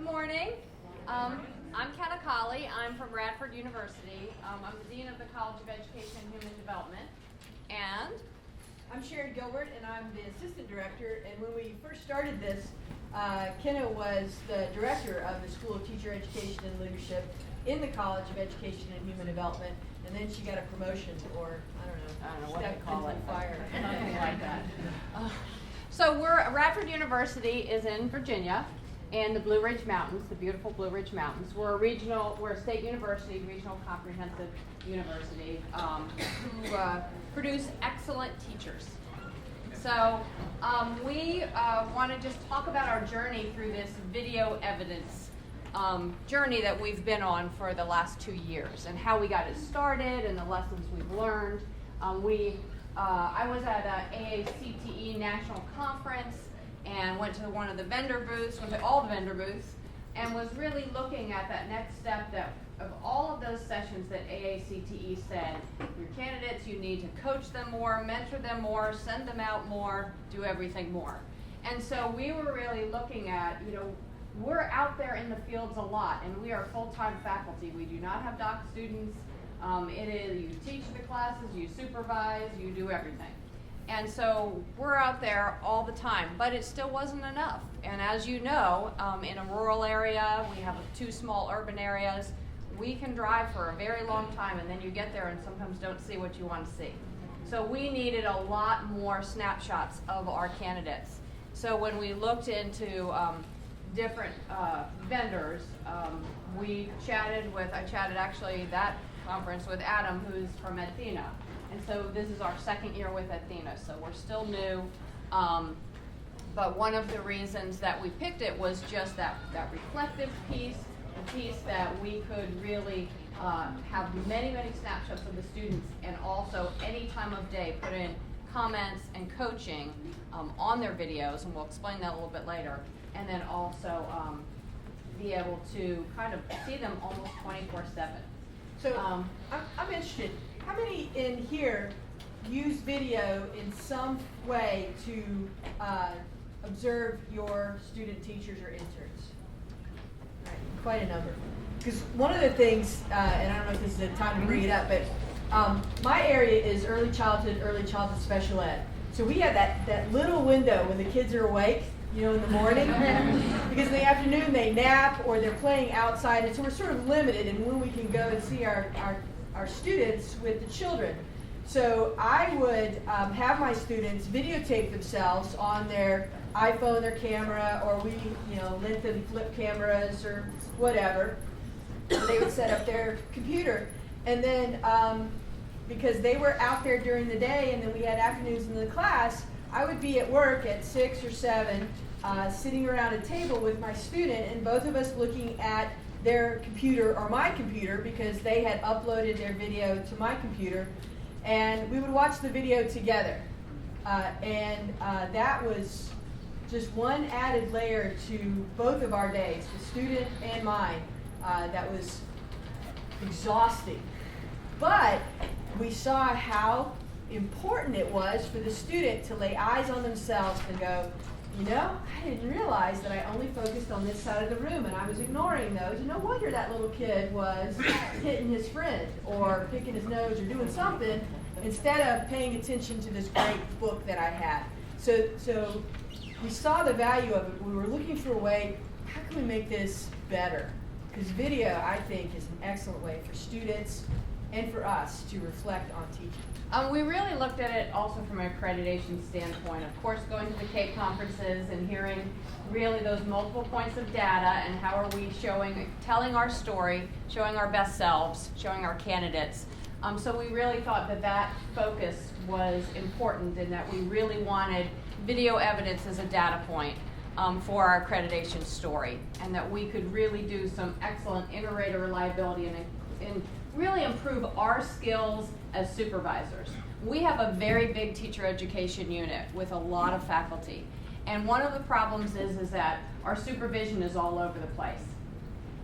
morning. I'm Kenna Colley. I'm from Radford University. I'm the Dean of the College of Education and Human Development. And I'm Sharon Gilbert, and I'm the Assistant Director. And when we first started this, Kenna was the Director of the School of Teacher Education and Leadership in the College of Education and Human Development. And then she got a promotion, or I don't know what they call it. Fire. Something like that. So Radford University is in Virginia, in the Blue Ridge Mountains, the beautiful Blue Ridge Mountains. We're a state university, regional comprehensive university, who produce excellent teachers. So we want to just talk about our journey through this video evidence journey that we've been on for the last 2 years, and how we got it started and the lessons we've learned. I was at a AACTE national conference and went to one of the vendor booths, went to all the vendor booths, and was really looking at that next step of all of those sessions that AACTE said, your candidates, you need to coach them more, mentor them more, send them out more, do everything more. And so we were really looking at, we're out there in the fields a lot, and we are full-time faculty. We do not have doc students. You teach the classes, you supervise, you do everything. And so we're out there all the time, but it still wasn't enough. And as you know, in a rural area, we have 2 small urban areas. We can drive for a very long time, and then you get there and sometimes don't see what you want to see. So we needed a lot more snapshots of our candidates. So when we looked into different vendors, I chatted actually that conference with Adam, who's from Edthena. And so this is our 2nd year with Edthena, so we're still new. But one of the reasons that we picked it was just that reflective piece, the piece that we could really have many, many snapshots of the students, and also any time of day put in comments and coaching on their videos, and we'll explain that a little bit later. And then also be able to kind of see them almost 24/7. So I'm interested, how many in here use video in some way to observe your student teachers or interns? Right, quite a number. Because one of the things, and I don't know if this is the time to bring it up, but my area is early childhood special ed. So we have that little window when the kids are awake, in the morning, because in the afternoon they nap or they're playing outside, and so we're sort of limited in when we can go and see our students with the children. So I would have my students videotape themselves on their iPhone, their camera, or we lent them flip cameras or whatever. They would set up their computer, and then because they were out there during the day, and then we had afternoons in the class, I would be at work at 6 or 7, sitting around a table with my student, and both of us looking at their computer or my computer, because they had uploaded their video to my computer, and we would watch the video together. That was just one added layer to both of our days, the student and mine. That was exhausting. But we saw how important it was for the student to lay eyes on themselves and go, I didn't realize that I only focused on this side of the room and I was ignoring those. And no wonder that little kid was hitting his friend or picking his nose or doing something instead of paying attention to this great book that I had. So we saw the value of it. We were looking for a way, how can we make this better? Because video, I think, is an excellent way for students and for us to reflect on teaching. We really looked at it also from an accreditation standpoint. Of course, going to the CAEP conferences and hearing really those multiple points of data and how are we telling our story, showing our best selves, showing our candidates. So we really thought that focus was important, and that we really wanted video evidence as a data point for our accreditation story, and that we could really do some excellent inter-rater reliability and really improve our skills as supervisors. We have a very big teacher education unit with a lot of faculty, and one of the problems is that our supervision is all over the place,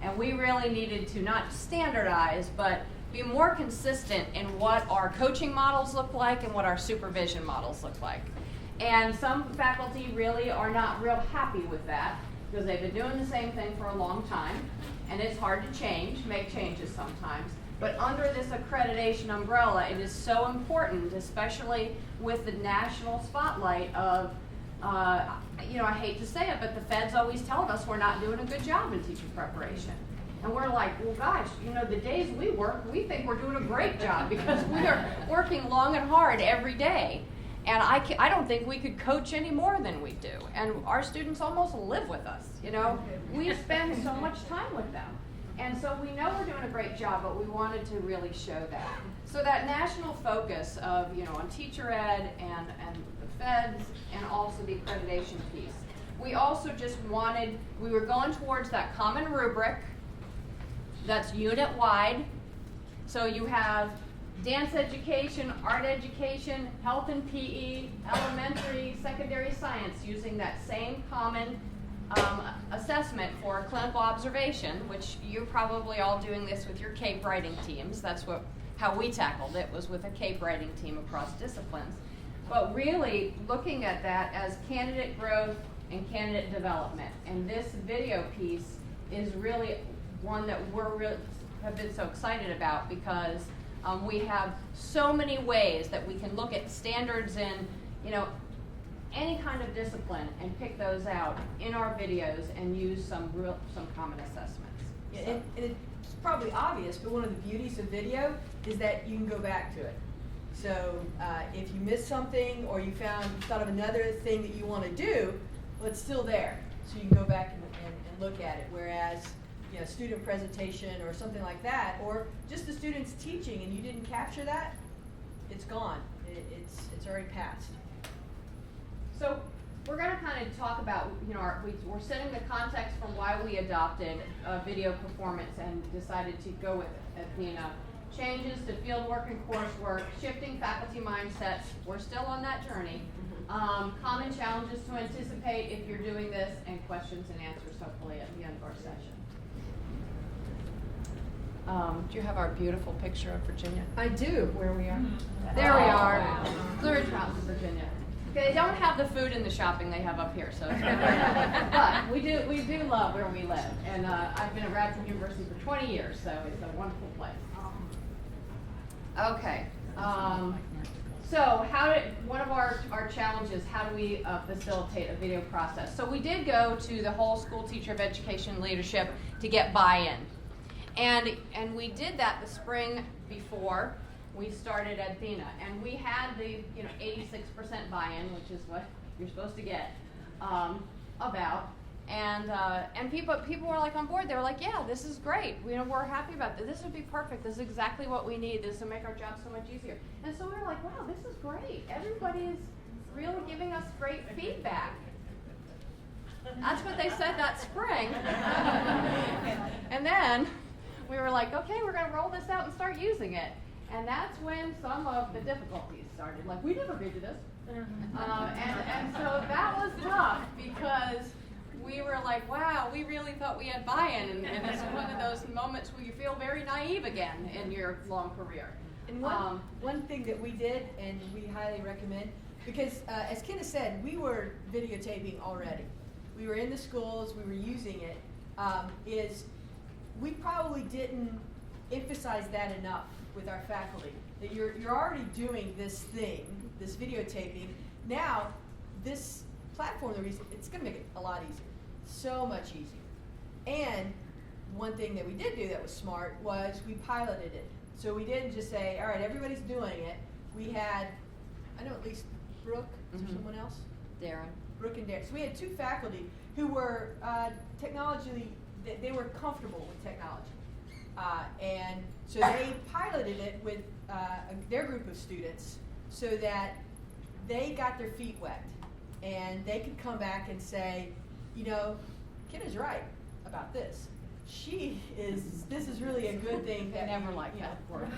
and we really needed to not standardize but be more consistent in what our coaching models look like and what our supervision models look like. And some faculty really are not real happy with that. because they've been doing the same thing for a long time, and it's hard to make changes sometimes. But under this accreditation umbrella, it is so important, especially with the national spotlight of, you know, I hate to say it, but the Fed's always telling us we're not doing a good job in teacher preparation. And we're like, well, gosh, you know, the days we work, we think we're doing a great job because we are working long and hard every day. And I don't think we could coach any more than we do. And our students almost live with us, you know. We spend so much time with them. And so we know we're doing a great job, but we wanted to really show that. So that national focus of, you know, on teacher ed and the feds and also the accreditation piece. We also just wanted, we were going towards that common rubric that's unit-wide. So you have dance education, art education, health and PE, elementary, secondary science using that same common assessment for clinical observation, which you're probably all doing this with your CAEP writing teams. That's how we tackled it, was with a CAEP writing team across disciplines. But really looking at that as candidate growth and candidate development. And this video piece is really one that have been so excited about because we have so many ways that we can look at standards in, you know, any kind of discipline and pick those out in our videos and use some common assessments. Yeah, and it's probably obvious, but one of the beauties of video is that you can go back to it. So if you missed something or you thought of another thing that you want to do, well, it's still there. So you can go back and look at it. Whereas, you know, student presentation or something like that, or just the students teaching and you didn't capture that, it's gone. It's already passed. So we're going to kind of talk about, you know, we're setting the context from why we adopted video performance and decided to go with Edthena. Changes to fieldwork and coursework, shifting faculty mindsets. We're still on that journey. Common challenges to anticipate if you're doing this, and questions and answers hopefully at the end of our session. Do you have our beautiful picture of Virginia? I do. Where we are? There we are. Wow. Blue Ridge Mountains, Virginia. Okay, they don't have the food and the shopping they have up here, so it's good. But we do love where we live, and I've been at Radford University for 20 years, so it's a wonderful place. Okay. So one of our challenges, how do we facilitate a video process? So we did go to the whole school teacher of education leadership to get buy-in. And we did that the spring before we started Edthena, and we had the 86% buy-in, which is what you're supposed to get about. And people were like on board. They were like, yeah, this is great. We're happy about this. This would be perfect. This is exactly what we need. This will make our job so much easier. And so we were like, wow, this is great. Everybody is really giving us great feedback. That's what they said that spring. And then we were like, okay, we're going to roll this out and start using it. And that's when some of the difficulties started. Like, we never agreed to this. And so that was tough because we were like, wow, we really thought we had buy-in. And it's one of those moments where you feel very naive again in your long career. And one thing that we did, and we highly recommend, because as Kenna said, we were videotaping already. We were in the schools, we were using it, is we probably didn't emphasize that enough with our faculty, that you're already doing this thing, this videotaping. Now, this platform, it's going to make it a lot easier, so much easier. And one thing that we did do that was smart was we piloted it. So we didn't just say, all right, everybody's doing it. We had, I know at least Brooke, is there someone else? Darren. Brooke and Darren. So we had two faculty who were technologically, they were comfortable with technology. And so they piloted it with their group of students so that they got their feet wet and they could come back and say, Kenna's right about this. This is really a good thing. They never like that word.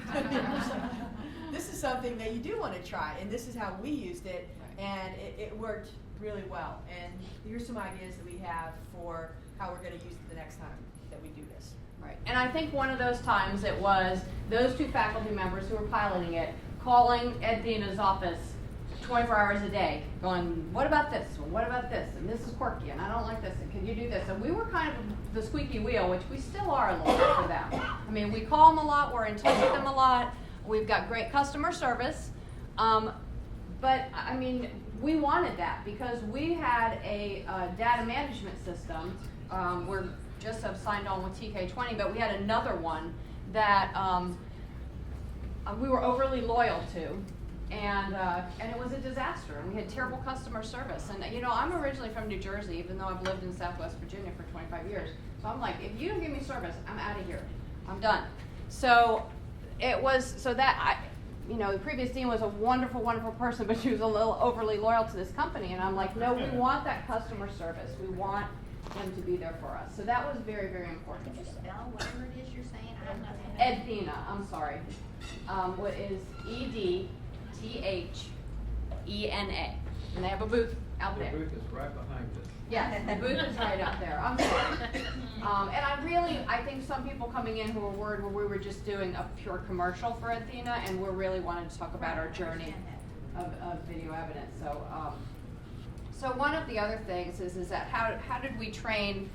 This is something that you do want to try, and this is how we used it, and it worked really well. And here's some ideas that we have for how we're going to use it the next time that we do this. Right. And I think one of those times it was those two faculty members who were piloting it calling Edthena's office 24 hours a day going, what about this? Well, what about this? And this is quirky, and I don't like this, and can you do this? And we were kind of the squeaky wheel, which we still are a little bit for them. I mean, we call them a lot, we're in touch with them a lot, we've got great customer service, but I mean, we wanted that because we had a data management system. We're just have signed on with TK20, but we had another one that we were overly loyal to. And it was a disaster, and we had terrible customer service. And you know, I'm originally from New Jersey, even though I've lived in Southwest Virginia for 25 years. So I'm like, if you don't give me service, I'm out of here. I'm done. So it was, you know, the previous dean was a wonderful, wonderful person, but she was a little overly loyal to this company. And I'm like, no, we want that customer service. We want them to be there for us. So that was very, very important. Could you spell whatever it is you're saying? I don't know. Edthena, I'm sorry. What is EDTHENA. And they have a booth out there. The booth is right behind us. Yes, the booth is right up there. I'm sorry. And I think some people coming in who were worried we were just doing a pure commercial for Edthena, and we really wanted to talk about our journey of video evidence. So one of the other things is that how did we train?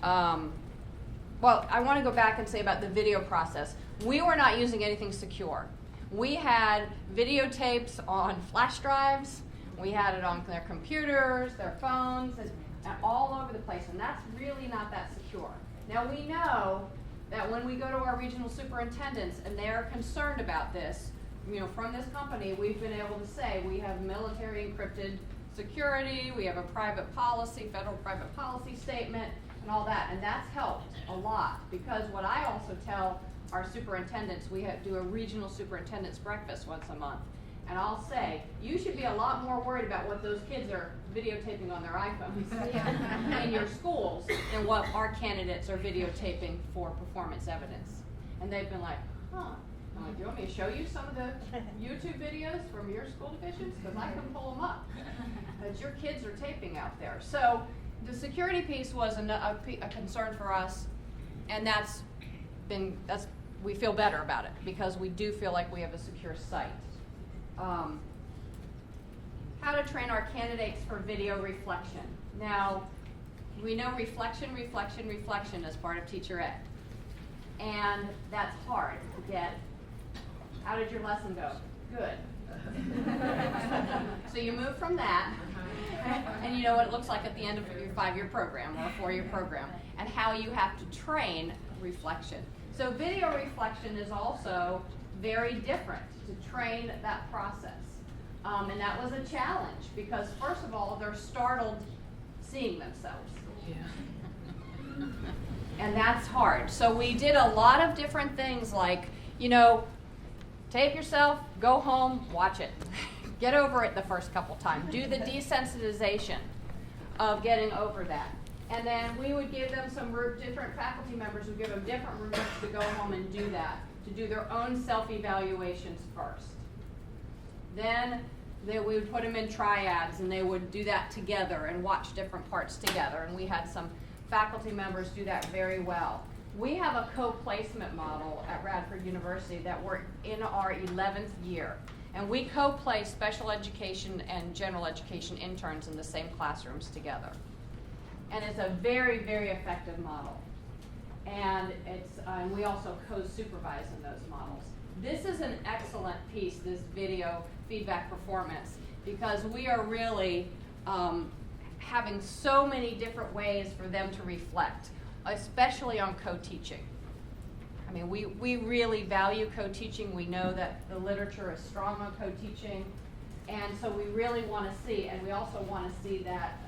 Well, I want to go back and say about the video process. We were not using anything secure. We had videotapes on flash drives. We had it on their computers, their phones, and all over the place, and that's really not that secure. Now we know that when we go to our regional superintendents and they're concerned about this, you know, from this company, we've been able to say we have military encrypted security, we have a private policy, federal private policy statement, and all that, and that's helped a lot, because what I also tell our superintendents, we do a regional superintendent's breakfast once a month. And I'll say, you should be a lot more worried about what those kids are videotaping on their iPhones in your schools than what our candidates are videotaping for performance evidence. And they've been like, huh. I'm like, do you want me to show you some of the YouTube videos from your school divisions? Because I can pull them up. But your kids are taping out there. So the security piece was a concern for us, and we feel better about it because we do feel like we have a secure site. How to train our candidates for video reflection. Now, we know reflection is part of teacher ed. And that's hard to get. How did your lesson go? Good. So you move from that, and you know what it looks like at the end of your 5-year program or a 4-year program, and how you have to train reflection. So video reflection is also very different to train that process. And that was a challenge because, first of all, they're startled seeing themselves. Yeah. And that's hard. So we did a lot of different things like, you know, tape yourself, go home, watch it. Get over it the first couple times. Do the desensitization of getting over that. And then we would give them different faculty members would give them different rubrics to go home and do that, to do their own self-evaluations first. Then we would put them in triads, and they would do that together and watch different parts together. And we had some faculty members do that very well. We have a co-placement model at Radford University that we're in our 11th year. And we co-place special education and general education interns in the same classrooms together. And it's a very, very effective model. And we also co-supervise in those models. This is an excellent piece, this video feedback performance, because we are really having so many different ways for them to reflect, especially on co-teaching. I mean, we really value co-teaching. We know that the literature is strong on co-teaching, and so we really want to see, and we also want to see that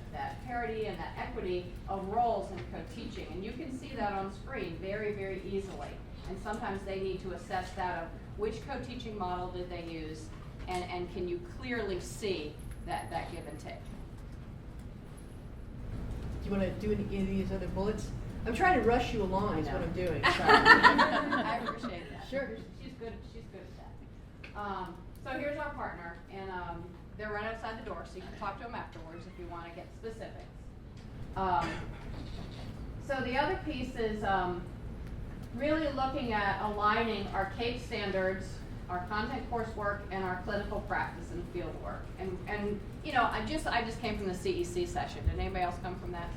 parity and that equity of roles in co-teaching. And you can see that on screen very, very easily. And sometimes they need to assess that of which co-teaching model did they use, and can you clearly see that give and take. Do you want to do any of these other bullets? I'm trying to rush you along is what I'm doing. I appreciate that. Sure. She's good at that. So here's our partner, and they're right outside the door, so you can talk to them afterwards if you want to get specifics. So the other piece is really looking at aligning our CAEP standards our content coursework, and our clinical practice and field work. And you know, I just came from the CEC session. Did anybody else come from that?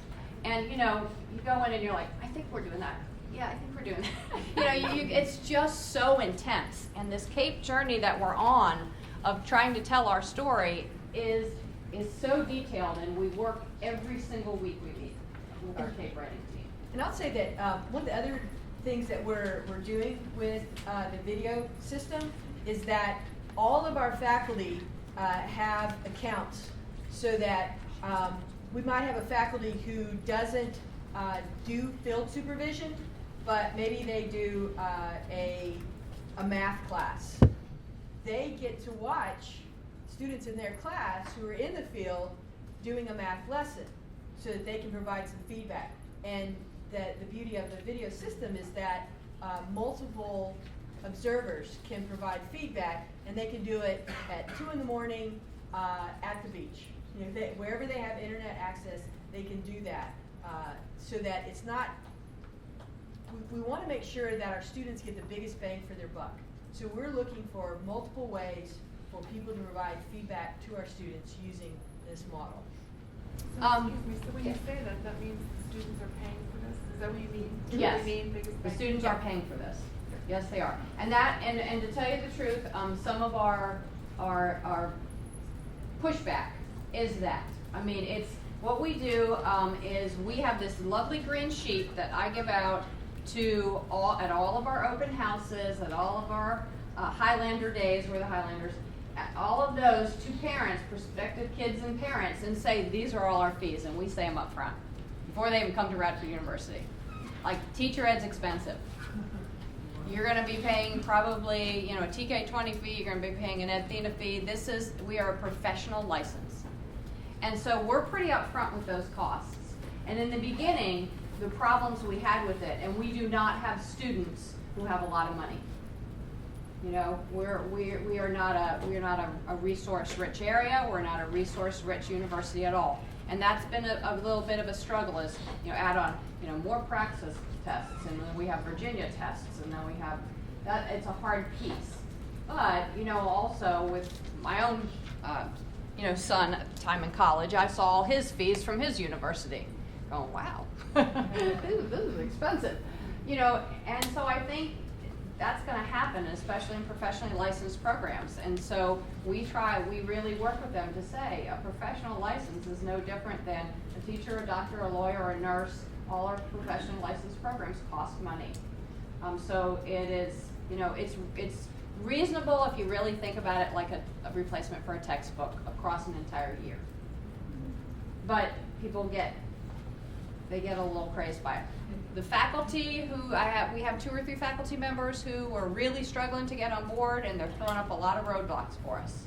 And you know, you go in and you're like, I think we're doing that. Yeah, I think we're doing that. You know, it's just so intense. And this CAEP journey that we're on of trying to tell our story is so detailed, and we work every single week we meet with our CAEP writing team. And I'll say that one of the other things that we're doing with the video system is that all of our faculty have accounts, so that we might have a faculty who doesn't do field supervision, but maybe they do a math class. They get to watch students in their class who are in the field doing a math lesson, so that they can provide some feedback. And the beauty of the video system is that multiple observers can provide feedback, and they can do it at 2 in the morning at the beach. You know, wherever they have internet access, they can do that, so that it's not. We want to make sure that our students get the biggest bang for their buck. So we're looking for multiple ways for people to provide feedback to our students using this model. So, excuse me, so when you say that, that means the students are paying for this? Is that what you mean? Do you Yes, really mean biggest the bang? students are paying for this. Yes, they are. And that, and to tell you the truth, some of our pushback is that. I mean, it's, what we do is we have this lovely green sheet that I give out to at all of our open houses, at all of our Highlander days, we're the Highlanders, at all of those to parents, prospective kids and parents, and say, these are all our fees, and we say them up front before they even come to Radford University. Like, teacher ed's expensive. You're going to be paying probably, you know, a TK20 fee, you're going to be paying an Edthena fee. We are a professional license. And so we're pretty upfront with those costs. And in the beginning, the problems we had with it, and we do not have students who have a lot of money. You know, we are not a resource-rich area. We're not a resource-rich university at all. And that's been a little bit of a struggle, as you know, add on, you know, more praxis tests, and then we have Virginia tests, and then we have that. It's a hard piece. But you know, also with my own you know, son at the time in college, I saw all his fees from his university. Going, wow, this is expensive, you know. And so I think that's going to happen, especially in professionally licensed programs. And so we really work with them to say a professional license is no different than a teacher, a doctor, a lawyer, or a nurse. All our professional licensed programs cost money. So it is, you know, it's reasonable if you really think about it like a replacement for a textbook across an entire year. But people get a little crazed by it. The faculty we have 2 or 3 faculty members who are really struggling to get on board, and they're throwing up a lot of roadblocks for us.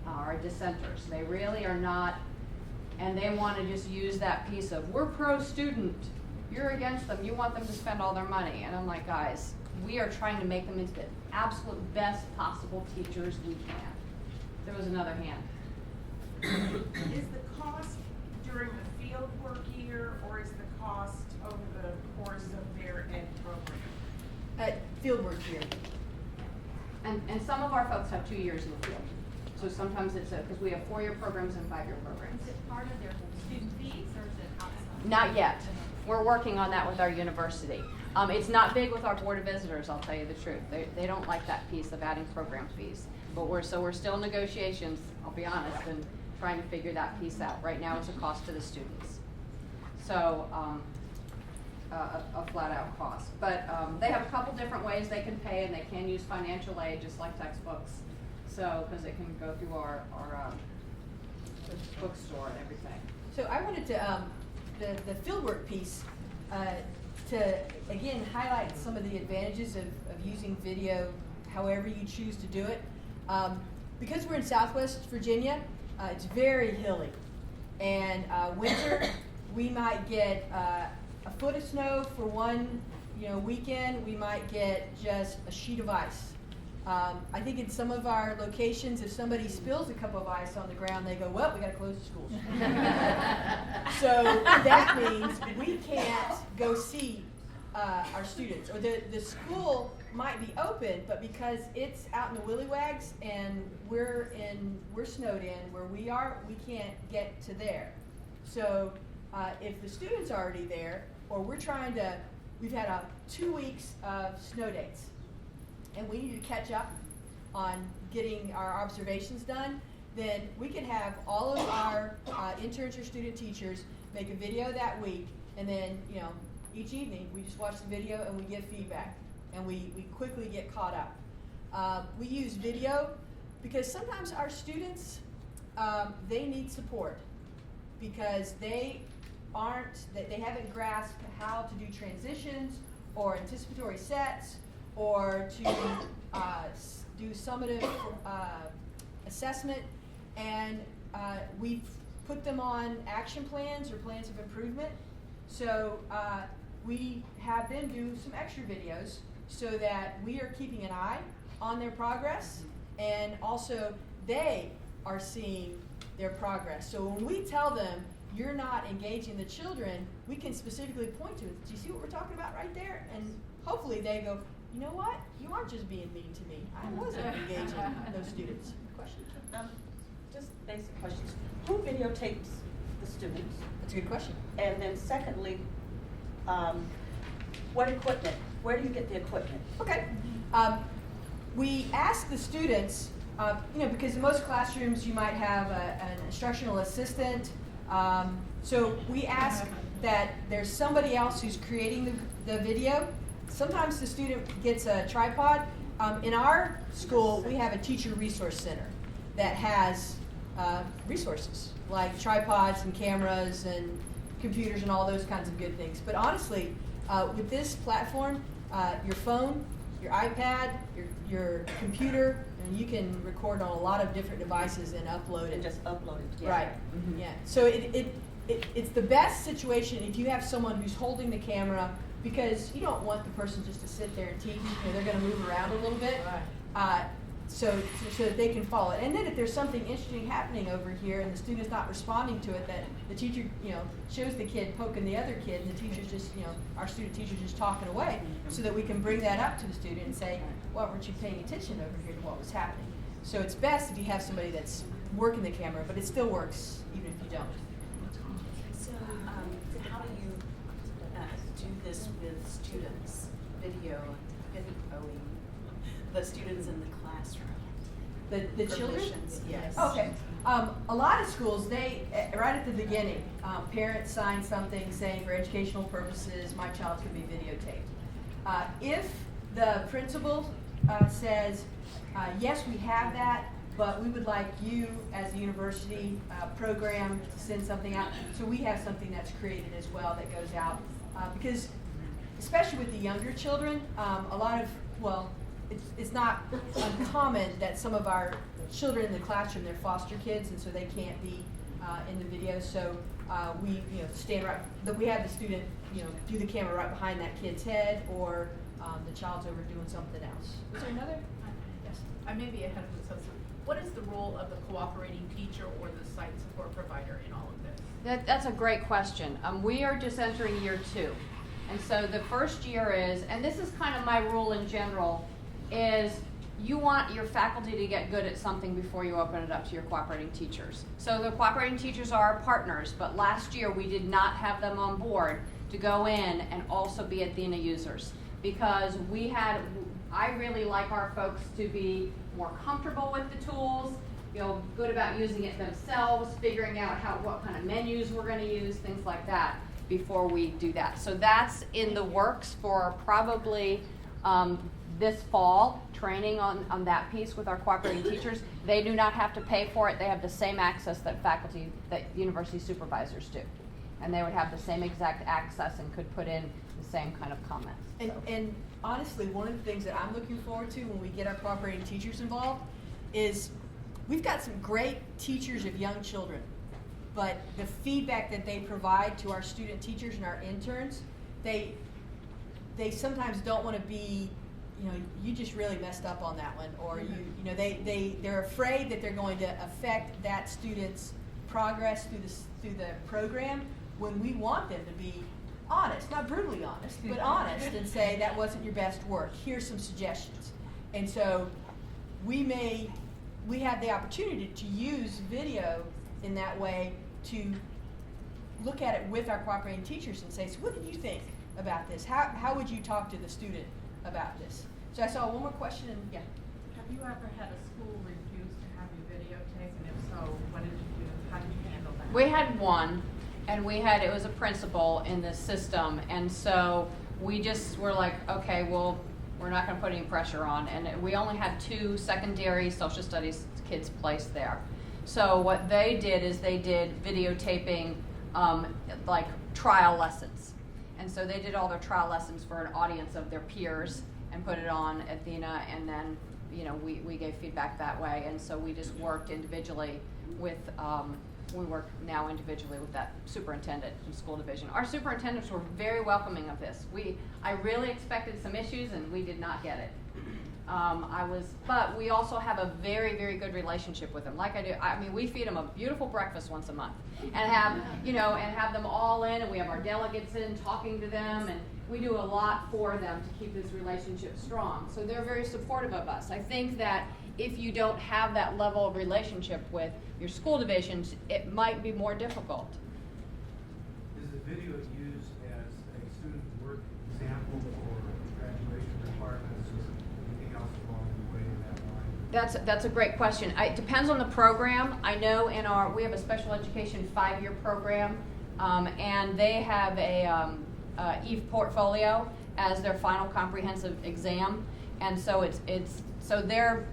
Our dissenters, they really are not, and they want to just use that piece of, we're pro-student, you're against them, you want them to spend all their money. And I'm like, guys, we are trying to make them into the absolute best possible teachers we can. There was another hand. Is the cost during the field work year, or is the cost over the course of their ed program? Fieldwork year. And some of our folks have 2 years in the field. So sometimes it's because we have 4-year programs and 5-year programs. Is it part of their student fees or is it outside? Not yet. We're working on that with our university. It's not big with our Board of Visitors, I'll tell you the truth. They don't like that piece of adding program fees. But we're still in negotiations, I'll be honest, and trying to figure that piece out. Right now it's a cost to the students. So a flat out cost. But they have a couple different ways they can pay, and they can use financial aid just like textbooks. So, because it can go through our bookstore and everything. So I wanted to, the fieldwork piece, to again highlight some of the advantages of using video however you choose to do it. Because we're in Southwest Virginia, it's very hilly. And winter, we might get a foot of snow for one weekend. We might get just a sheet of ice. I think in some of our locations, if somebody spills a cup of ice on the ground, they go, well, we got to close the schools. So that means we can't go see our students, or the school might be open, but because it's out in the willywags and we're snowed in where we are, we can't get to there. So if the student's already there, or we've had 2 weeks of snow dates, and we need to catch up on getting our observations done, then we can have all of our interns or student teachers make a video that week, and then, each evening we just watch the video and we give feedback, and we quickly get caught up. We use video because sometimes our students, they need support because they haven't grasped how to do transitions or anticipatory sets or to do summative assessment, and we've put them on action plans or plans of improvement. So we have them do some extra videos so that we are keeping an eye on their progress, and also they are seeing their progress. So when we tell them you're not engaging the children, we can specifically point to it. Do you see what we're talking about right there? And hopefully they go, you know what? You aren't just being mean to me. I wasn't engaging those students. Question? Just basic questions. Who videotapes the students? That's a good question. And then secondly, what equipment? Where do you get the equipment? Okay. We ask the students, because in most classrooms you might have an instructional assistant. So we ask that there's somebody else who's creating the video. Sometimes the student gets a tripod. In our school, we have a teacher resource center that has resources like tripods and cameras and computers and all those kinds of good things. But honestly, with this platform, your phone, your iPad, your computer, and you can record on a lot of different devices and upload it. And just upload it. Yeah. Right. Mm-hmm. Yeah. So it's the best situation if you have someone who's holding the camera, because you don't want the person just to sit there and teach. They're going to move around a little bit. Right. So that they can follow it. And then if there's something interesting happening over here and the student's not responding to it, that the teacher, shows the kid poking the other kid, and the teacher's just, our student teacher's just talking away, so that we can bring that up to the student and say, well, weren't you paying attention over here to what was happening? So it's best if you have somebody that's working the camera, but it still works even if you don't. So how do you do this with students, videoing the students in the classroom? The children? Permissions, yes. Okay. A lot of schools, they, right at the beginning, parents sign something saying for educational purposes, my child's going to be videotaped. If the principal says, yes, we have that, but we would like you as a university program to send something out. So we have something that's created as well that goes out. Because especially with the younger children, it's not uncommon that some of our children in the classroom, they're foster kids, and so they can't be in the video. So we stand right, we have the student do the camera right behind that kid's head, or the child's over doing something else. Was there another? Yes. I may be ahead of this. What is the role of the cooperating teacher or the site support provider in all of this? That's a great question. We are just entering year 2. And so the first year is, and this is kind of my rule in general, is you want your faculty to get good at something before you open it up to your cooperating teachers. So the cooperating teachers are our partners, but last year we did not have them on board to go in and also be Edthena users, because I really like our folks to be more comfortable with the tools, good about using it themselves, figuring out what kind of menus we're going to use, things like that, before we do that. So that's in the works for probably this fall, training on that piece with our cooperating teachers. They do not have to pay for it. They have the same access that university supervisors do. And they would have the same exact access and could put in the same kind of comments. And honestly, one of the things that I'm looking forward to when we get our cooperating teachers involved is we've got some great teachers of young children, but the feedback that they provide to our student teachers and our interns, they sometimes don't want to be, you just really messed up on that one, or they're afraid that they're going to affect that student's progress through the program, when we want them to be honest, not brutally honest, but honest, and say that wasn't your best work. Here's some suggestions. And so we have the opportunity to use video in that way to look at it with our cooperating teachers and say, so what did you think about this? How would you talk to the student about this? So I saw one more question, and yeah. Have you ever had a school refuse to have you videotape, and if so, what did you do? How did you handle that? We had one, and it was a principal in the system, and so we just were like, okay, well, we're not going to put any pressure on, and we only had 2 secondary social studies kids placed there. So what they did is they did videotaping, like trial lessons, and so they did all their trial lessons for an audience of their peers and put it on Edthena, and then we gave feedback that way, and so we just worked individually with that superintendent from school division. Our superintendents were very welcoming of this. I really expected some issues, and we did not get it. But we also have a very, very good relationship with them. Like I do, we feed them a beautiful breakfast once a month, and have them all in, and we have our delegates in talking to them, and we do a lot for them to keep this relationship strong. So they're very supportive of us. I think that if you don't have that level of relationship with your school divisions, it might be more difficult. Is the video used as a student work example for graduation requirements or anything else along the way in that line? That's a great question. It depends on the program. I know we have a special education 5-year program, and they have a EVE portfolio as their final comprehensive exam, and so so they're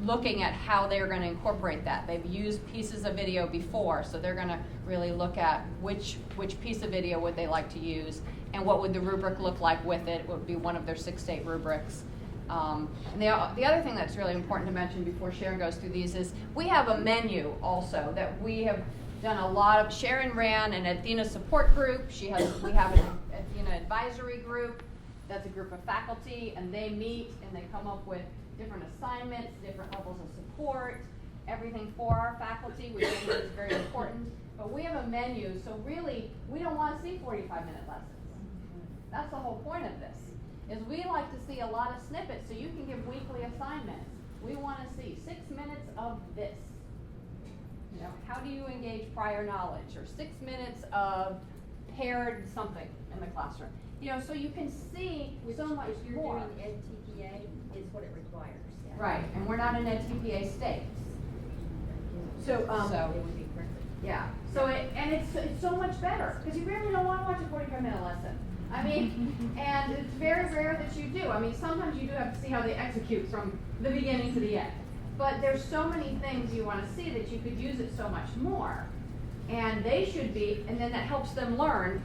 looking at how they're going to incorporate that. They've used pieces of video before, so they're going to really look at which piece of video would they like to use, and what would the rubric look like with it. It would be one of their 6 state rubrics. And the other thing that's really important to mention before Sharon goes through these is we have a menu also that we have done a lot of. Sharon ran an Edthena support group. We have an Edthena advisory group. That's a group of faculty, and they meet and they come up with different assignments, different levels of support, everything for our faculty, which I think is very important. But we have a menu, so really, we don't want to see 45-minute lessons. That's the whole point of this, is we like to see a lot of snippets so you can give weekly assignments. We want to see 6 minutes of this. How do you engage prior knowledge? Or 6 minutes of paired something in the classroom. So you can see so much if you're more. doing NTPA is what it requires. Yeah. Right, and we're not an NTPA state. So It would be perfect. Yeah. So it's so much better because you really don't want to watch a 45-minute lesson. And it's very rare that you do. Sometimes you do have to see how they execute from the beginning to the end. But there's so many things you want to see that you could use it so much more. And they should be, and then that helps them learn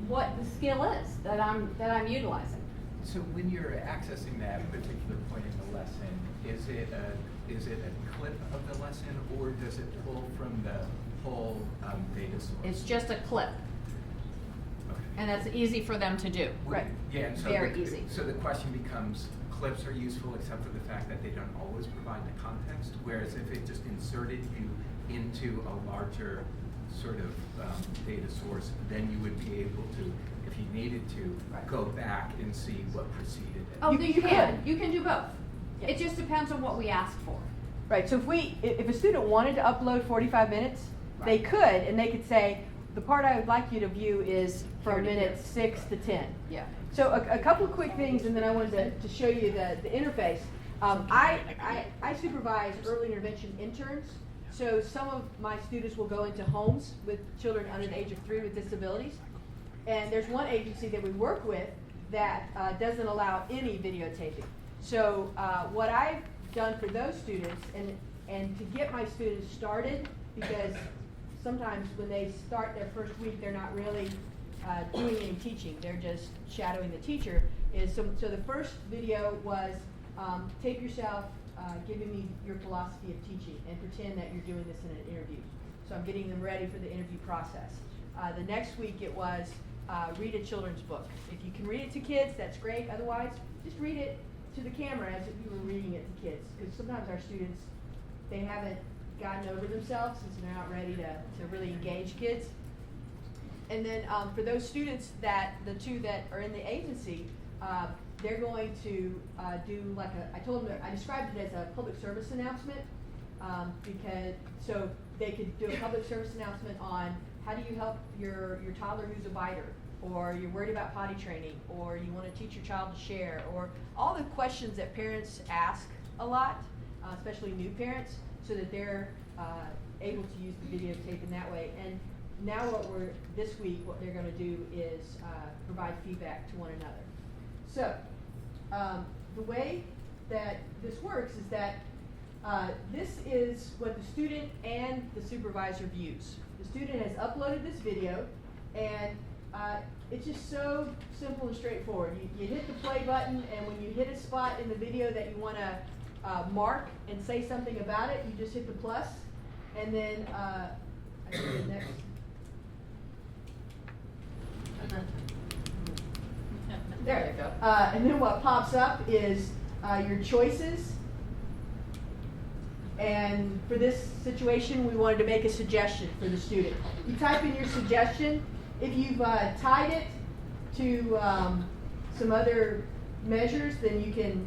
what the skill is that I'm utilizing. So when you're accessing that particular point in the lesson, is it a clip of the lesson, or does it pull from the whole data source? It's just a clip. Okay. And that's easy for them to do. Right. Yeah, and so Very easy. So the question becomes, clips are useful except for the fact that they don't always provide the context, whereas if it just inserted you into a larger sort of data source, then you would be able to, if you needed to, go back and see what preceded it. Oh, you can. You can do both. Yeah. It just depends on what we ask for. Right, so if a student wanted to upload 45 minutes, they could, and they could say, the part I would like you to view is from minutes 6 to 10. Yeah. So a couple of quick things, and then I wanted to show you the interface. I supervise early intervention interns, so some of my students will go into homes with children under the age of 3 with disabilities. And there's one agency that we work with that doesn't allow any videotaping. So what I've done for those students, and to get my students started, because sometimes when they start their first week, they're not really doing any teaching. They're just shadowing the teacher. So the first video was tape yourself giving me your philosophy of teaching and pretend that you're doing this in an interview. So I'm getting them ready for the interview process. The next week it was read a children's book. If you can read it to kids, that's great. Otherwise, just read it to the camera as if you were reading it to kids. Because sometimes our students, they haven't gotten over themselves, and so they're not ready to really engage kids. And then for those students the two that are in the agency, they're going to do like I described it as a public service announcement, so they could do a public service announcement on how do you help your toddler who's a biter, or you're worried about potty training, or you want to teach your child to share, or all the questions that parents ask a lot, especially new parents, so that they're able to use the videotape in that way. And now this week, what they're going to do is provide feedback to one another. So the way that this works is that this is what the student and the supervisor views. The student has uploaded this video, and it's just so simple and straightforward. You hit the play button, and when you hit a spot in the video that you want to mark and say something about it, you just hit the plus, and then I think the next. There you go. And then what pops up is your choices. And for this situation, we wanted to make a suggestion for the student. You type in your suggestion. If you've tied it to some other measures, then you can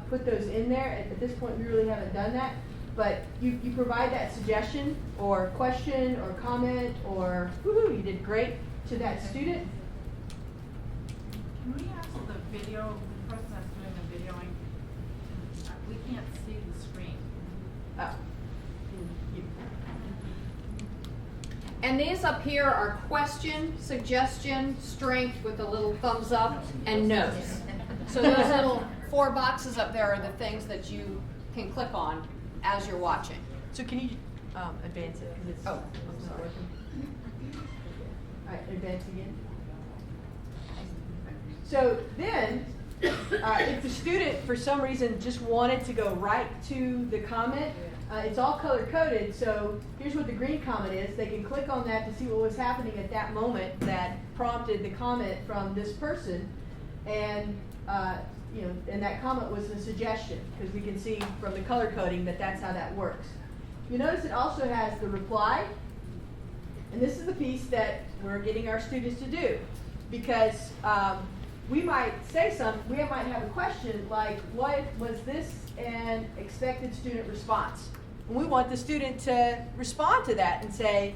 put those in there. At this point, we really haven't done that. But you provide that suggestion or question or comment or, woohoo, you did great, to that student. Can we ask the video, the person that's doing the videoing, we can't see the screen. Oh. And these up here are question, suggestion, strength with a little thumbs up, and notes. So those little 4 boxes up there are the things that you can click on as you're watching. So can you advance it? Because it's I'm not working. All right, advance again. So then, if the student, for some reason, just wanted to go right to the comment, it's all color-coded, so here's what the green comment is. They can click on that to see what was happening at that moment that prompted the comment from this person, and and that comment was a suggestion, because we can see from the color coding that that's how that works. You notice it also has the reply, and this is the piece that we're getting our students to do, because we might say we might have a question like, what was this an expected student response? And we want the student to respond to that and say,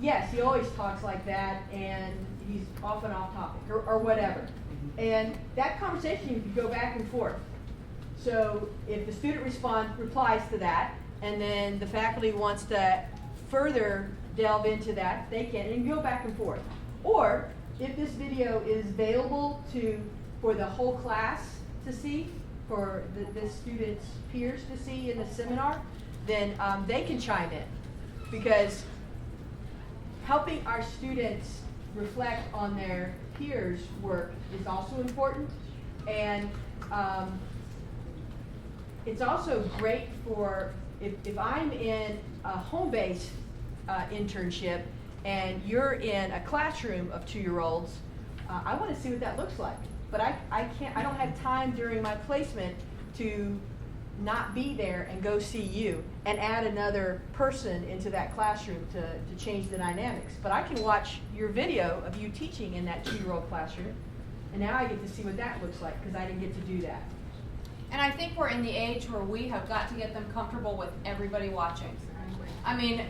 yes, he always talks like that, and he's often off topic, or whatever. And that conversation, you can go back and forth. So if the student replies to that, and then the faculty wants to further delve into that, they can, and go back and forth. Or if this video is available for the whole class to see, for the students' peers to see in the seminar, then they can chime in. Because helping our students reflect on their peers' work is also important. And it's also great for, if I'm in a home-based internship and you're in a classroom of 2-year-olds, I want to see what that looks like. But I don't have time during my placement to not be there and go see you and add another person into that classroom to change the dynamics. But I can watch your video of you teaching in that 2-year-old classroom, and now I get to see what that looks like, because I didn't get to do that. And I think we're in the age where we have got to get them comfortable with everybody watching. I mean,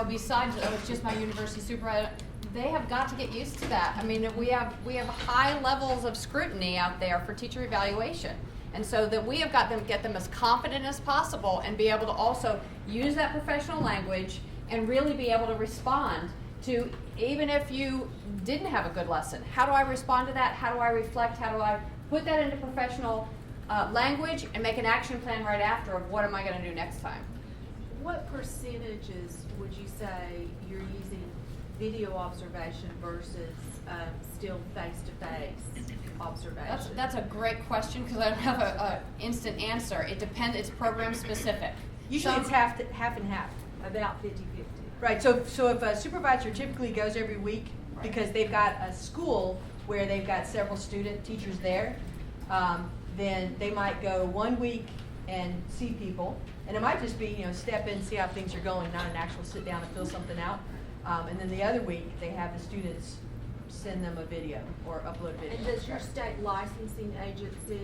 besides, it's just my university supervisor, they have got to get used to that. I mean, we have high levels of scrutiny out there for teacher evaluation. And so that we have got to get them as confident as possible and be able to also use that professional language and really be able to respond to, even if you didn't have a good lesson, how do I respond to that? How do I reflect? How do I put that into professional language and make an action plan right after of what am I going to do next time? What percentages would you say you're using video observation versus still face-to-face observation? That's a great question, because I don't have an instant answer. It depends. It's program specific. Usually it's half and half. About 50-50. Right. So if a supervisor typically goes every week because they've got a school where they've got several teachers there, then they might go 1 week and see people, and it might just be step in, see how things are going, not an actual sit down and fill something out. And then the other week, they have the students send them a video or upload video. And does your state licensing agency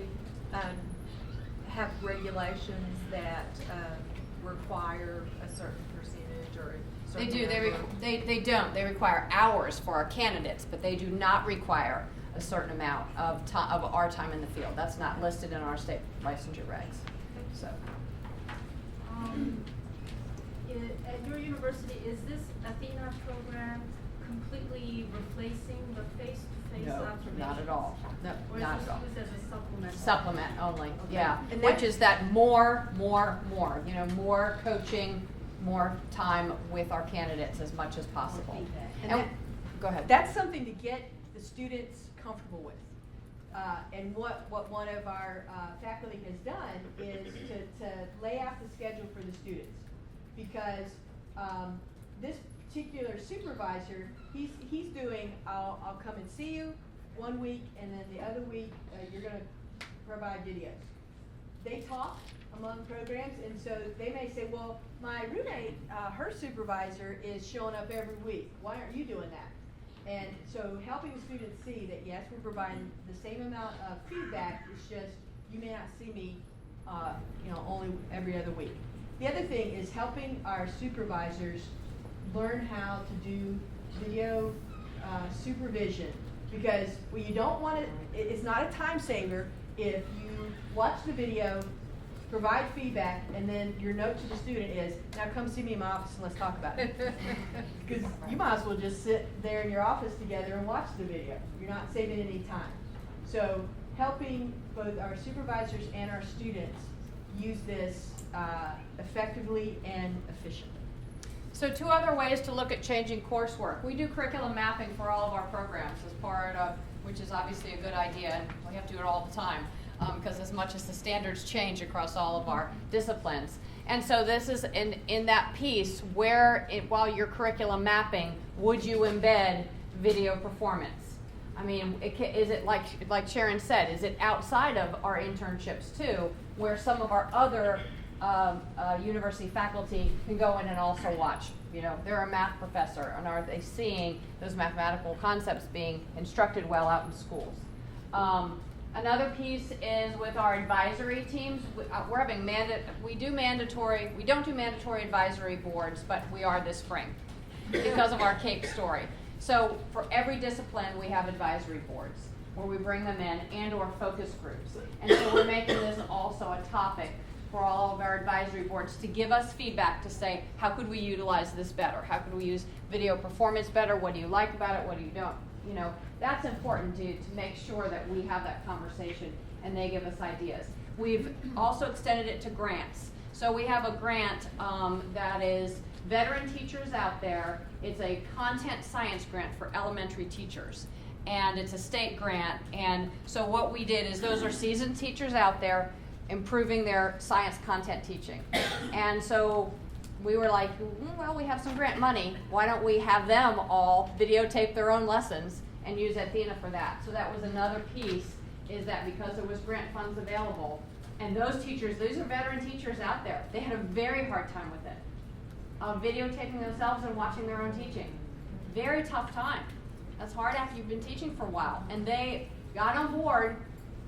have regulations that require a certain percentage or a They certain do, number? they don't, they require hours for our candidates, but they do not require a certain amount of time, of our time in the field. That's not listed in our state licensure regs, so. At your university, is this Edthena program completely replacing the face-to-face No, observation? not at all. No, Or not is at all. this used as a supplement? Supplement only, yeah. And Which that- is that more, you know, more coaching, more time with our candidates as much as possible. feedback. And that- go ahead. That's something to get the students comfortable with. And what one of our faculty has done is to lay out the schedule for the students. Because this particular supervisor, he's doing, I'll come and see you one week, and then the other week, you're gonna provide videos. They talk among programs, and so they may say, well, my roommate, her supervisor is showing up every week. Why aren't you doing that? And so helping the students see that, yes, we're providing the same amount of feedback, it's just you may not see me, you know, only every other week. The other thing is helping our supervisors learn how to do video supervision, because what you don't want to, it's not a time saver if you watch the video, provide feedback, and then your note to the student is, now come see me in my office and let's talk about it. Because you might as well just sit there in your office together and watch the video. You're not saving any time. So helping both our supervisors and our students use this effectively and efficiently. So 2 other ways to look at changing coursework. We do curriculum mapping for all of our programs as part of, which is obviously a good idea, and we have to do it all the time. Because as much as the standards change across all of our disciplines. And so this is in that piece where, while you're curriculum mapping, would you embed video performance? I mean, is it like Sharon said, is it outside of our internships too, where some of our other university faculty can go in and also watch? You know, they're a math professor, and are they seeing those mathematical concepts being instructed well out in schools? Another piece is with our advisory teams. We're having we don't do mandatory advisory boards, but we are this spring because of our CAEP story. So for every discipline, we have advisory boards where we bring them in and/or focus groups. And so we're making this also a topic for all of our advisory boards to give us feedback to say, how could we utilize this better? How could we use video performance better? What do you like about it? What do you don't? You know, that's important to make sure that we have that conversation and they give us ideas. We've also extended it to grants. So we have a grant that is veteran teachers out there. It's a content science grant for elementary teachers. And it's a state grant. And so what we did is those are seasoned teachers out there improving their science content teaching. And so we were like, well, we have some grant money. Why don't we have them all videotape their own lessons and use Edthena for that? So that was another piece, is that because there was grant funds available, and those teachers, these are veteran teachers out there, they had a very hard time with it. Videotaping themselves and watching their own teaching. Very tough time. That's hard after you've been teaching for a while. And they got on board,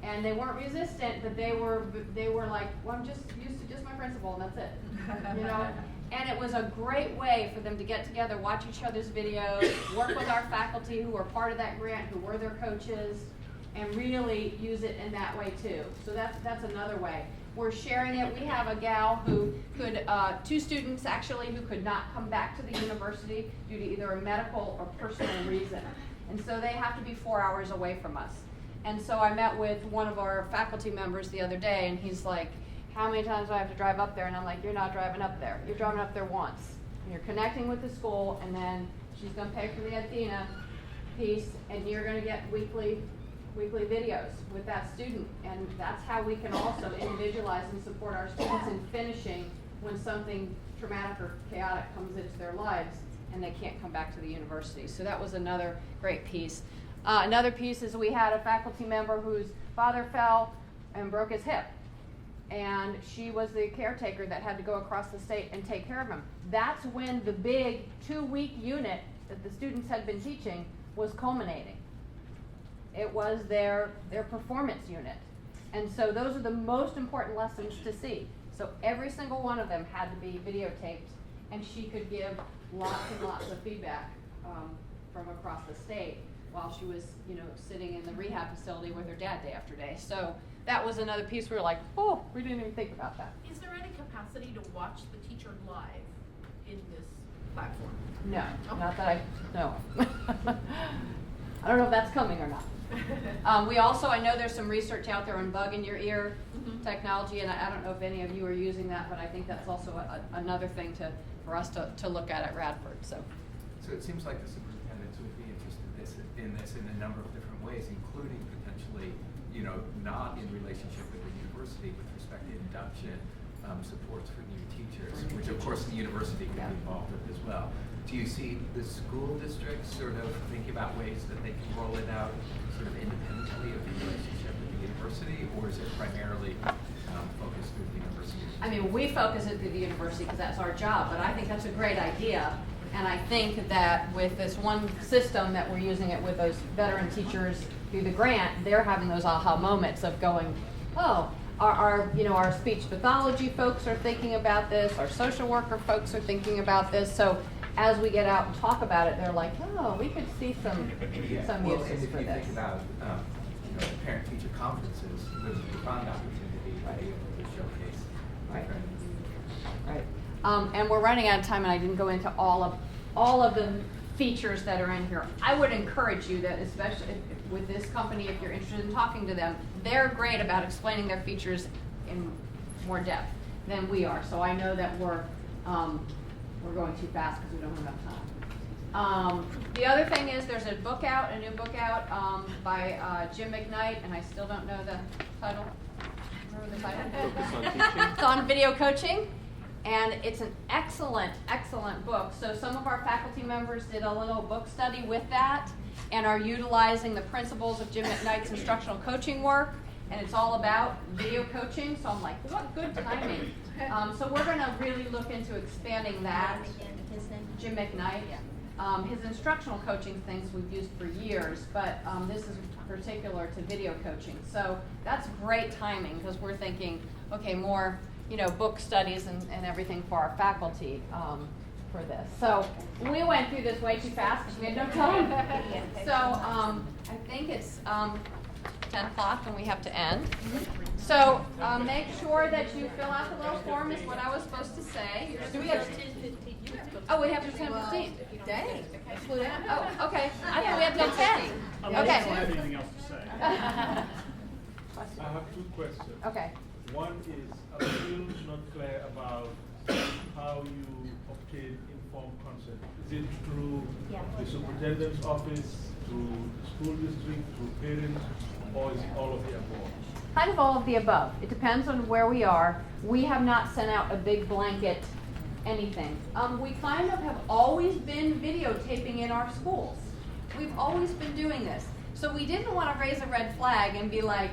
and they weren't resistant, but they were like, well, I'm just used to just my principal, and that's it. You know? And it was a great way for them to get together, watch each other's videos, work with our faculty who were part of that grant, who were their coaches, and really use it in that way too. So that's another way. We're sharing it. We have a gal who could, 2 students actually, who could not come back to the university due to either a medical or personal reason. And so they have to be 4 hours away from us. And so I met with one of our faculty members the other day, and he's like, how many times do I have to drive up there? And I'm like, you're not driving up there. You're driving up there once. And you're connecting with the school, and then she's going to pay for the Edthena piece, and you're going to get weekly videos with that student. And that's how we can also individualize and support our students in finishing when something traumatic or chaotic comes into their lives and they can't come back to the university. So that was another great piece. Another piece is we had a faculty member whose father fell and broke his hip. and she was the caretaker that had to go across the state and take care of him. That's when the big 2-week unit that the students had been teaching was culminating. It was their performance unit. And so those are the most important lessons to see. So every single one of them had to be videotaped, and she could give lots and lots of feedback from across the state while she was, sitting in the rehab facility with her dad day after day. So that was another piece we were like, oh, we didn't even think about that. Is there any capacity to watch the teacher live in this platform? No, not that I know of. I don't know if that's coming or not. We also, I know there's some research out there on bug in your ear technology, and I don't know if any of you are using that, but I think that's also another thing for us to look at Radford. So it seems like the superintendents would be interested in this in a number of different ways, including potentially, not in relationship with the university with respect to induction, supports for new teachers, which of course the university could be involved with as well. Do you see the school districts sort of thinking about ways that they can roll it out sort of independently of the relationship with the university, or is it primarily focused through the university? I mean, we focus it through the university because that's our job, but I think that's a great idea. And I think that with this one system that we're using it with those veteran teachers through the grant, they're having those aha moments of going, oh, our speech pathology folks are thinking about this, our social worker folks are thinking about this. So as we get out and talk about it, they're like, oh, we could see some uses and for if you this. think about parent-teacher conferences, there's a profound opportunity to be able to showcase different. Right. And we're running out of time, and I didn't go into all of the features that are in here. I would encourage you that, especially with this company, if you're interested in talking to them, they're great about explaining their features in more depth than we are. So I know that we're going too fast because we don't have enough time. The other thing is there's a new book out by Jim McKnight, and I still don't know the title. Remember the title? Focus on teaching. It's on video coaching, and it's an excellent, excellent book. So some of our faculty members did a little book study with that and are utilizing the principles of Jim McKnight's instructional coaching work, and it's all about video coaching. So I'm like, what good timing. So we're going to really look into expanding that. Jim McKnight. His instructional coaching things we've used for years, but this is particular to video coaching. So that's great timing because we're thinking, okay, more book studies and everything for our faculty for this. So we went through this way too fast because we had no time. So I think it's 10 o'clock and we have to end. So make sure that you fill out the little form is what I was supposed to say. Do we have 10:15? Oh, we have to 10:15. Dang. Oh, okay. I thought we had till 10. I don't Okay. have anything else to say. I have two questions. Okay. One is, I'm still not clear about how you obtain informed consent. Is it through the superintendent's office, through the school district, through parents, or is it all of the above? Kind of all of the above. It depends on where we are. We have not sent out a big blanket anything. We kind of have always been videotaping in our schools. We've always been doing this. So we didn't want to raise a red flag and be like,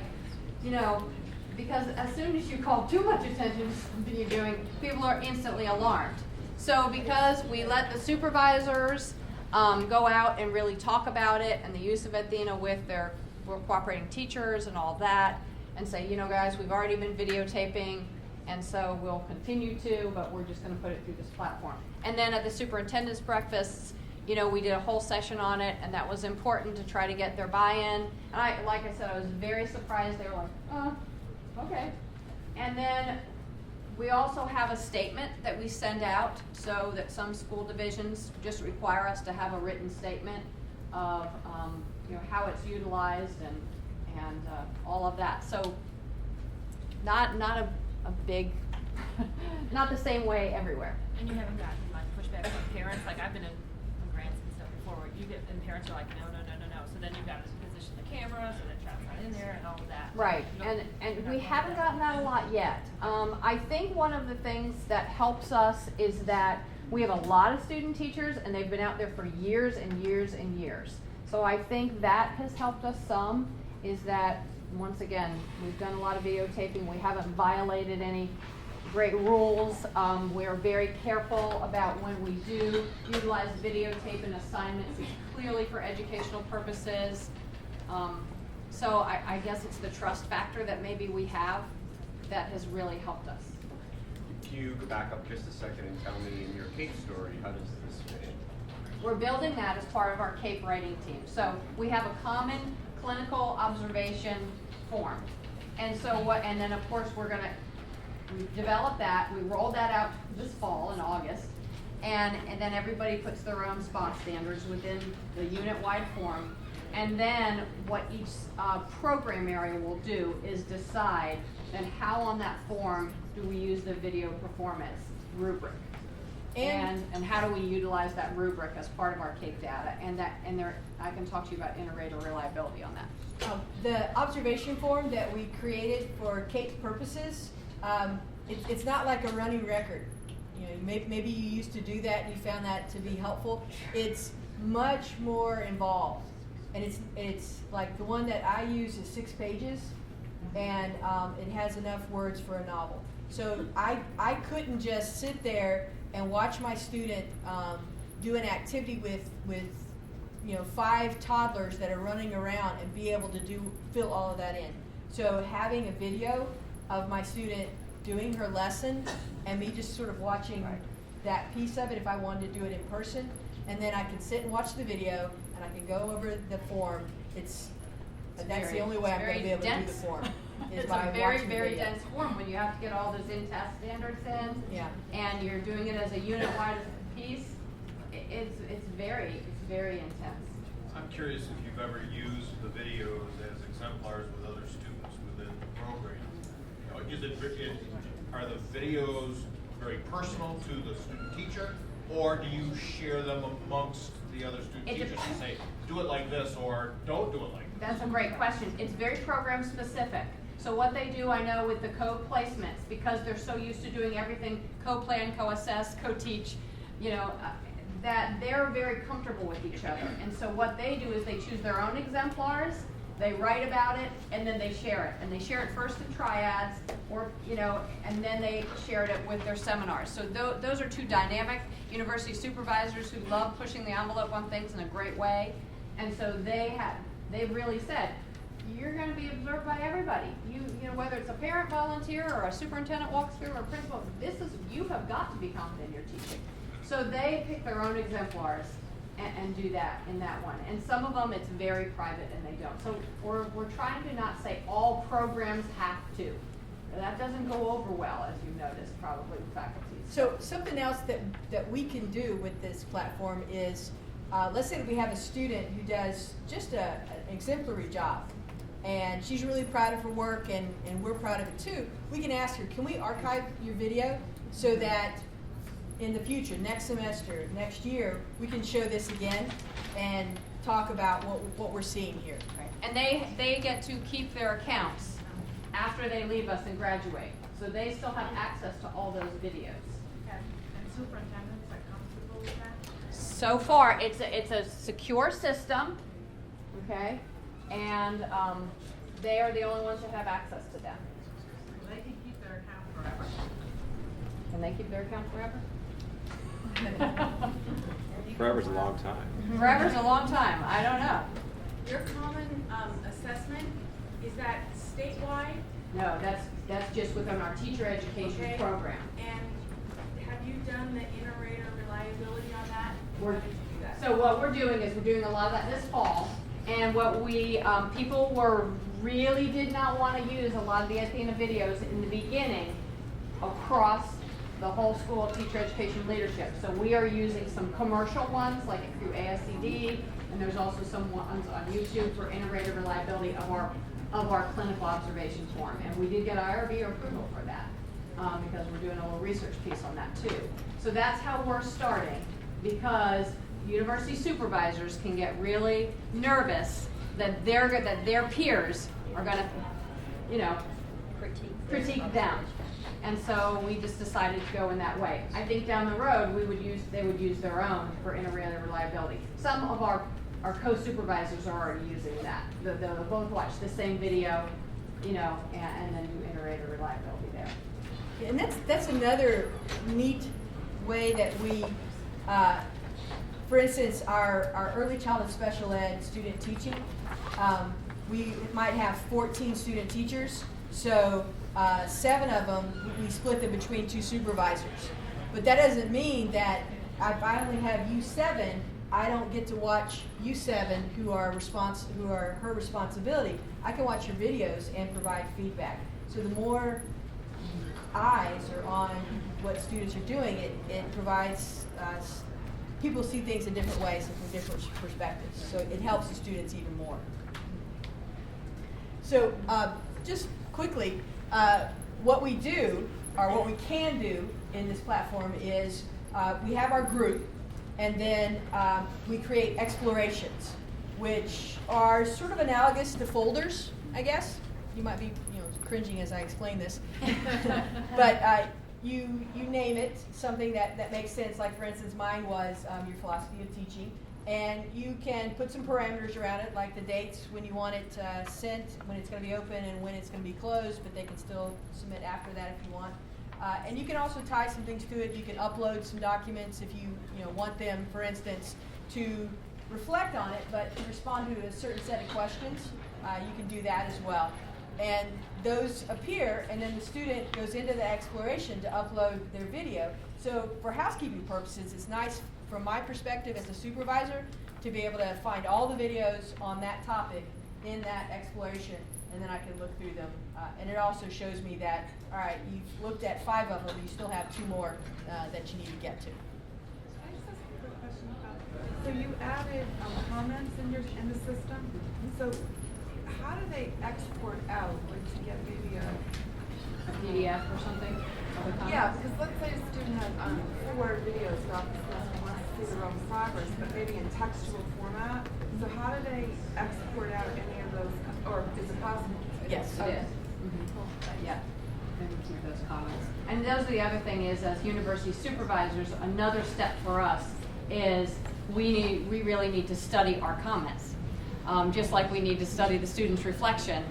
because as soon as you call too much attention to something you're doing, people are instantly alarmed. So because we let the supervisors go out and really talk about it and the use of Edthena with their cooperating teachers and all that, and say, guys, we've already been videotaping, and so we'll continue to, but we're just going to put it through this platform. And then at the superintendent's breakfasts, we did a whole session on it, and that was important to try to get their buy-in. And like I said, I was very surprised. They were like, oh, okay. And then we also have a statement that we send out so that some school divisions just require us to have a written statement of how it's utilized and all of that. So not a big, not the same way everywhere. And you haven't gotten much pushback from parents? Like I've been in grants and stuff before where and parents are like, no. So then you've got to position the camera so that trap's not in there and all of that. Right, and we haven't gotten that a lot yet. I think one of the things that helps us is that we have a lot of student teachers and they've been out there for years and years and years. So I think that has helped us some, is that once again, we've done a lot of videotaping. We haven't violated any great rules. We're very careful about when we do utilize videotape in assignments. It's clearly for educational purposes. So I guess it's the trust factor that maybe we have that has really helped us. Can you go back up just a second and tell me in your CAEP story, how does this fit in? We're building that as part of our CAEP writing team. So we have a common clinical observation form. And so and then of course we developed that, we rolled that out this fall in August, and then everybody puts their own spot standards within the unit-wide form. And then what each program area will do is decide then how on that form do we use the video performance rubric. And how do we utilize that rubric as part of our CAEP data? And I can talk to you about inter-rater reliability on that. The observation form that we created for CAEP purposes, it's not like a running record. You know, maybe you used to do that and you found that to be helpful. It's much more involved, and it's like the one that I use is 6 pages, and it has enough words for a novel. So I couldn't just sit there and watch my student do an activity with 5 toddlers that are running around and be able to fill all of that in. So having a video of my student doing her lesson and me just sort of watching that piece of it if I wanted to do it in person, and then I can sit and watch the video and I can go over the form. That's the only way I'm going to be able to do the form. It's a very, very dense form when you have to get all those in-test standards in. Yeah. And you're doing it as a unit-wide piece. It's very intense. I'm curious if you've ever used the videos as exemplars with other students within the program. Are the videos very personal to the student teacher, or do you share them amongst the other student teachers and say, do it like this or don't do it like this? That's a great question. It's very program specific. So what they do, I know with the co-placements, because they're so used to doing everything co-plan, co-assess, co-teach, that they're very comfortable with each other. And so what they do is they choose their own exemplars, they write about it, and then they share it. And they share it first in triads, and then they share it with their seminars. So those are 2 dynamic university supervisors who love pushing the envelope on things in a great way. And so they've really said, you're going to be observed by everybody. Whether it's a parent volunteer or a superintendent walks through or a principal, you have got to be confident in your teaching. So they pick their own exemplars and do that in that one. And some of them it's very private and they don't. So we're trying to not say all programs have to. That doesn't go over well, as you've noticed probably with faculty. So something else that we can do with this platform is, let's say that we have a student who does just an exemplary job, and she's really proud of her work, and we're proud of it too. We can ask her, can we archive your video so that in the future, next semester, next year, we can show this again and talk about what we're seeing here. Right. And they get to keep their accounts after they leave us and graduate. So they still have access to all those videos. And superintendents are comfortable with that? So far, it's a secure system, okay? And they are the only ones that have access to them. They can keep their account forever. Can they keep their account forever? Forever's a long time. Forever's a long time. I don't know. Your common assessment, is that statewide? No, that's just within our teacher education program. And have you done the inter-rater reliability on that? We're, How did you do that? so what we're doing is we're doing a lot of that this fall. And what we, people really did not want to use a lot of the Edthena videos in the beginning across the whole school of teacher education leadership. So we are using some commercial ones like through ASCD, and there's also some ones on YouTube for integrated reliability of our clinical observation form. And we did get IRB approval for that because we're doing a little research piece on that too. So that's how we're starting, because university supervisors can get really nervous that their peers are going to, critique them. And so we just decided to go in that way. I think down the road they would use their own for integrated reliability. Some of our our co-supervisors are already using that. They'll both watch the same video, you know, and then do iterator reliability there. Yeah, and that's another neat way that we, for instance, our early childhood special ed student teaching, we might have 14 student teachers, so 7 of them, we split them between 2 supervisors. But that doesn't mean that if I only have U7, I don't get to watch U7 who are her responsibility. I can watch your videos and provide feedback. So the more eyes are on what students are doing, it provides people see things in different ways and from different perspectives. So it helps the students even more. So just quickly, what we do, or what we can do in this platform is we have our group, and then we create explorations, which are sort of analogous to folders, I guess. You might be, cringing as I explain this, but you name it, something that makes sense. Like, for instance, mine was your philosophy of teaching, and you can put some parameters around it, like the dates when you want it sent, when it's going to be open, and when it's going to be closed, but they can still submit after that if you want. And you can also tie some things to it. You can upload some documents if you want them, for instance, to reflect on it, but to respond to a certain set of questions. You can do that as well. And those appear, and then the student goes into the exploration to upload their video. So for housekeeping purposes, it's nice from my perspective as a supervisor to be able to find all the videos on that topic in that exploration, and then I can look through them. And it also shows me that, all right, you've looked at 5 of them, you still have 2 more that you need to get to. Can I just ask a quick question about that? So you added comments in the system. So how do they export out, like to get maybe a PDF or something? Yeah, because let's say a student has 4 videos throughout the semester and wants to see their own progress, but maybe in textual format. So how do they export out any of those, or is it possible? Yes, it is. Mm-hmm. Yeah, maybe through those comments. And those are the other thing is, as university supervisors, another step for us is we really need to study our comments. Just like we need to study the student's reflection,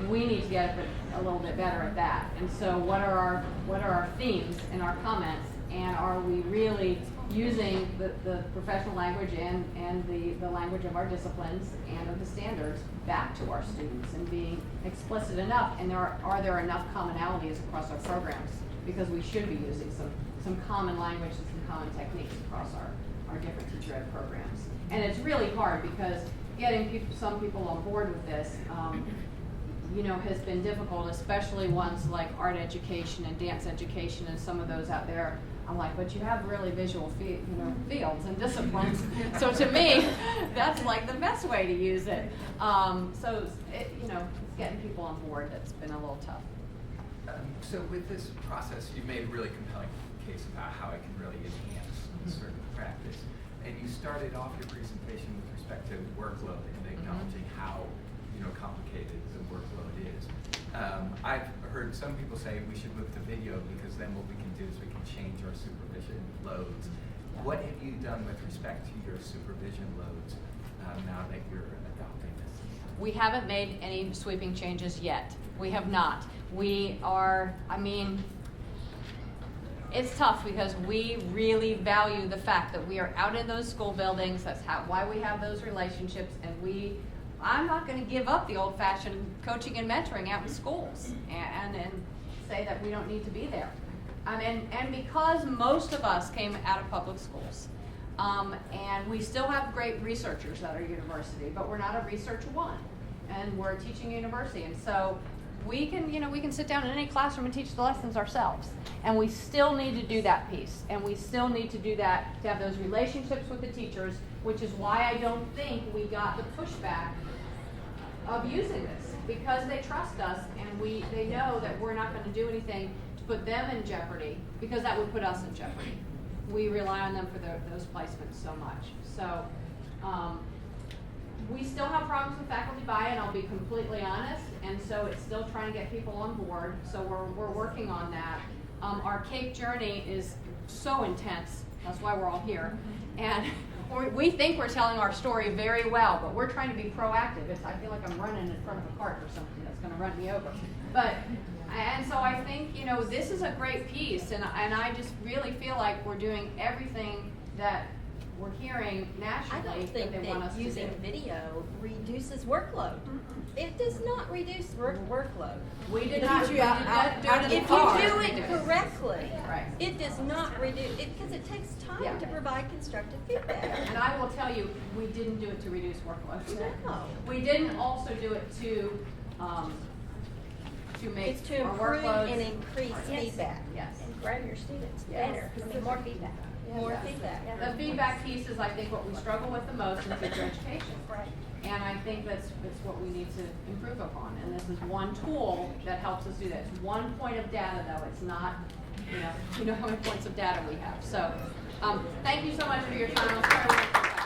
we need to get a little bit better at that. And so what are our themes in our comments, and are we really using the professional language and the language of our disciplines and of the standards back to our students, and being explicit enough, and are there enough commonalities across our programs, because we should be using some common language and some common techniques across our different teacher ed programs. And it's really hard because getting some people on board with this has been difficult, especially ones like art education and dance education and some of those out there. I'm like, but you have really visual fields and disciplines. So to me, that's like the best way to use it. So it's getting people on board that's been a little tough. So with this process, you made a really compelling case about how it can really enhance certain practice. And you started off your presentation with respect to workload and acknowledging how complicated the workload is. I've heard some people say we should move to video because then what we can do is we can change our supervision loads. What have you done with respect to your supervision loads now that you're adopting this? We haven't made any sweeping changes yet. We have not. We are, it's tough because we really value the fact that we are out in those school buildings. That's why we have those relationships, and I'm not going to give up the old-fashioned coaching and mentoring out in schools and say that we don't need to be there. And because most of us came out of public schools, and we still have great researchers at our university, but we're not a research one, and we're a teaching university, and so we can sit down in any classroom and teach the lessons ourselves, and we still need to do that piece, and we still need to do that to have those relationships with the teachers, which is why I don't think we got the pushback of using this, because they trust us, and they know that we're not going to do anything to put them in jeopardy, because that would put us in jeopardy. We rely on them for those placements so much. So we still have problems with faculty buy-in, I'll be completely honest, and so it's still trying to get people on board, so we're working on that. Our CAEP journey is so intense, that's why we're all here, and we think we're telling our story very well, but we're trying to be proactive. I feel like I'm running in front of a cart or something that's going to run me over. And so I think, this is a great piece, and I just really feel like we're doing everything that we're hearing I nationally don't think that they want us that to do. using video reduces workload. It does not reduce workload. We did It not, keeps we you did out- not do out it of in the If the car. you do it correctly, Right. it does not reduce, because it takes time Yeah. to provide constructive feedback. And I will tell you, we didn't do it to reduce workload. No. We didn't also do it to make It's to our improve workloads. and increase Yes. feedback. Yes. And grow your students Yes. better, I mean, more feedback. More Yes. feedback. The feedback piece is, I think, what we struggle with the most in teacher education. Right. And I think that's what we need to improve upon. And this is one tool that helps us do that. It's one point of data, though. It's not, you know how many points of data we have. So, thank you so much for your time. I'm sorry we went